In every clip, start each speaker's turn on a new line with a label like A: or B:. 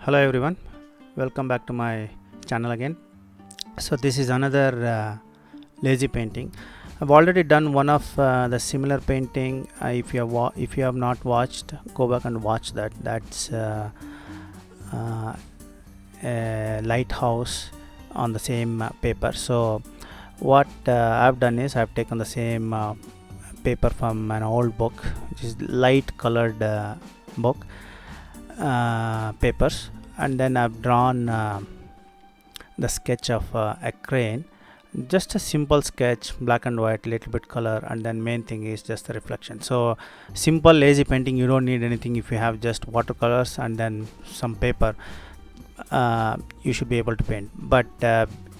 A: Hello everyone, welcome back to my channel again. So this is another lazy painting. I've already done one of the similar painting. If you have not watched, go back and watch that. That's uh, a lighthouse on the same paper. So what I've done is I've taken the same paper from an old book, which is light colored book papers, and then I've drawn the sketch of a crane, just a simple sketch, black and white, little bit color, and then main thing is just the reflection. So simple lazy painting, you don't need anything. If you have just watercolors and then some paper, you should be able to paint. But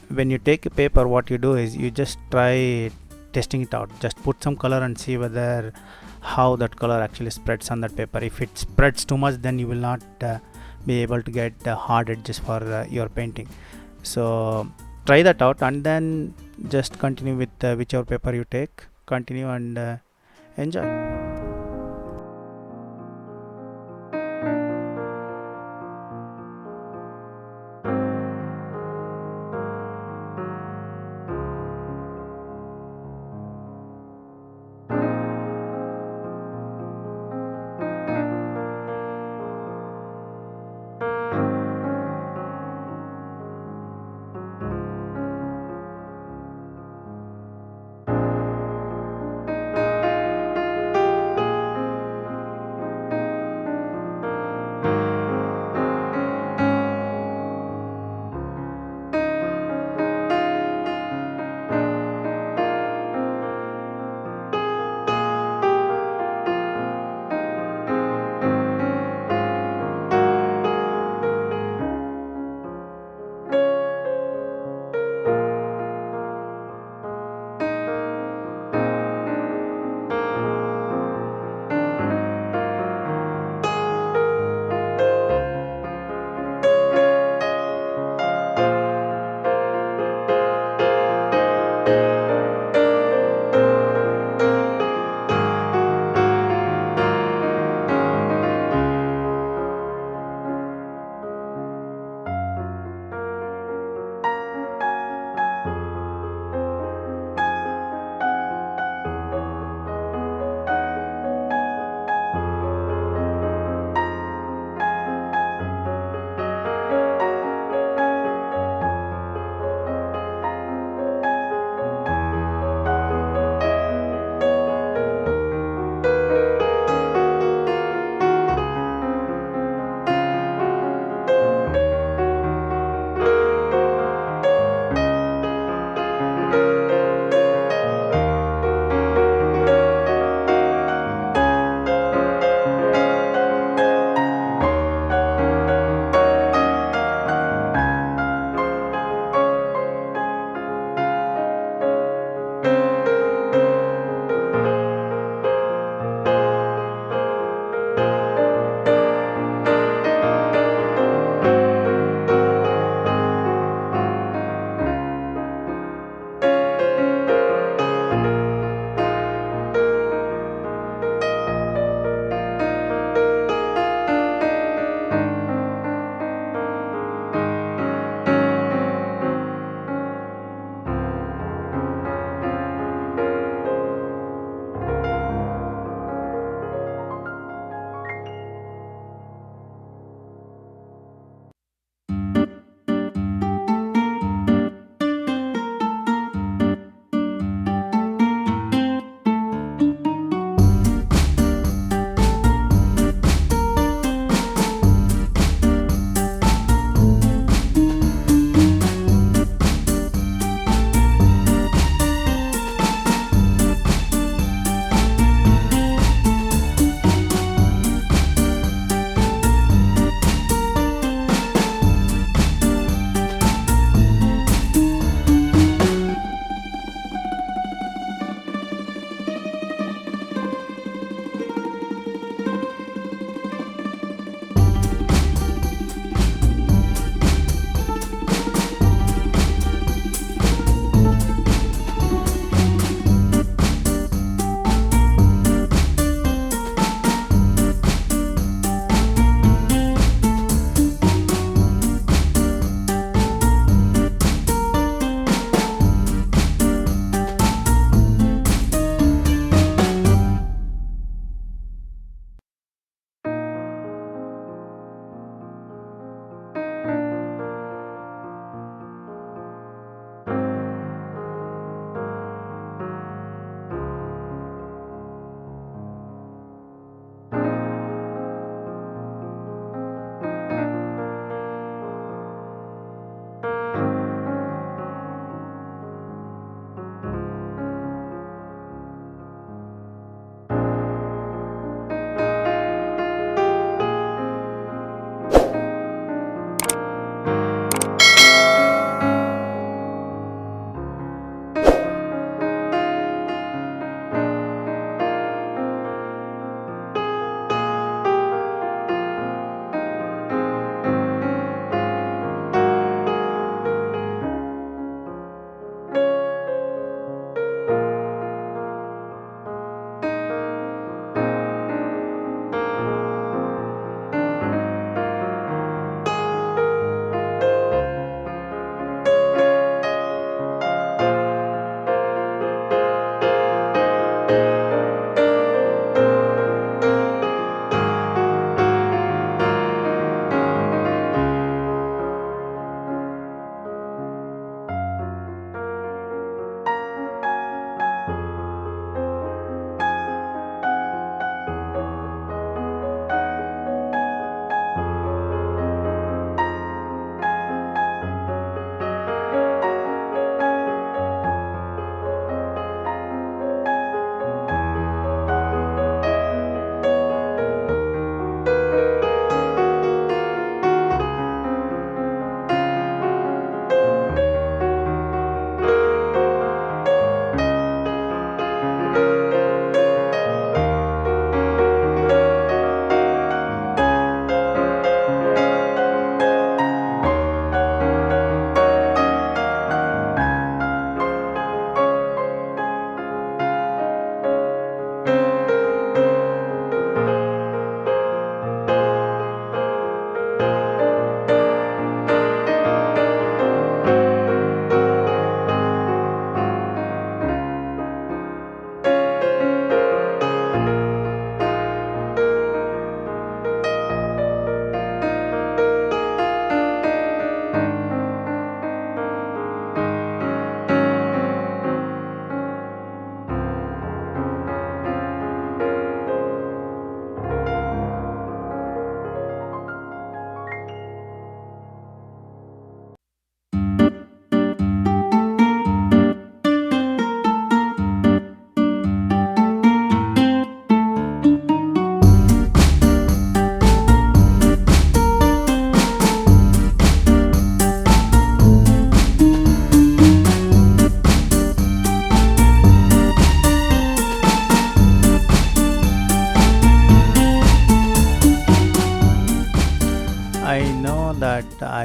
A: when you take a paper, what you do is you just try testing it out. Just put some color and see whether how that color actually spreads on that paper. If it spreads too much, then you will not be able to get hard edges for your painting. So try that out and then just continue with whichever paper you take, continue and enjoy.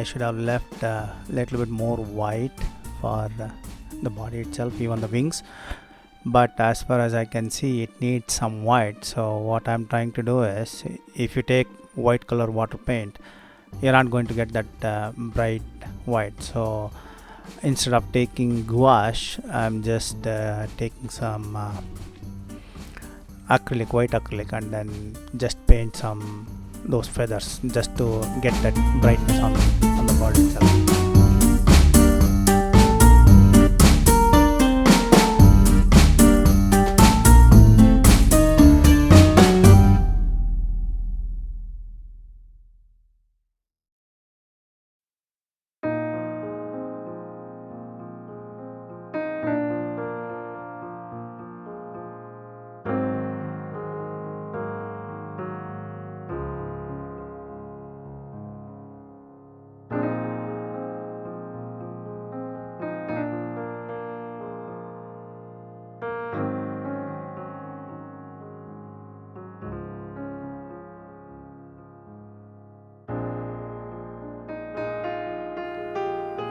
A: I should have left a little bit more white for the body itself, even the wings, but as far as I can see it needs some white. So what I'm trying to do is, if you take white color water paint, you're not going to get that bright white. So instead of taking gouache, I'm just taking some acrylic, white acrylic, and then just paint some those feathers just to get that brightness on the body itself.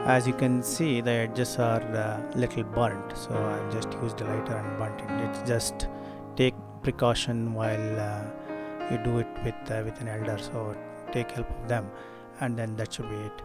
A: As you can see, the edges are little burnt, so I just used a lighter and burnt it. It's just take precaution while you do it with an elder, so take help of them, and then that should be it.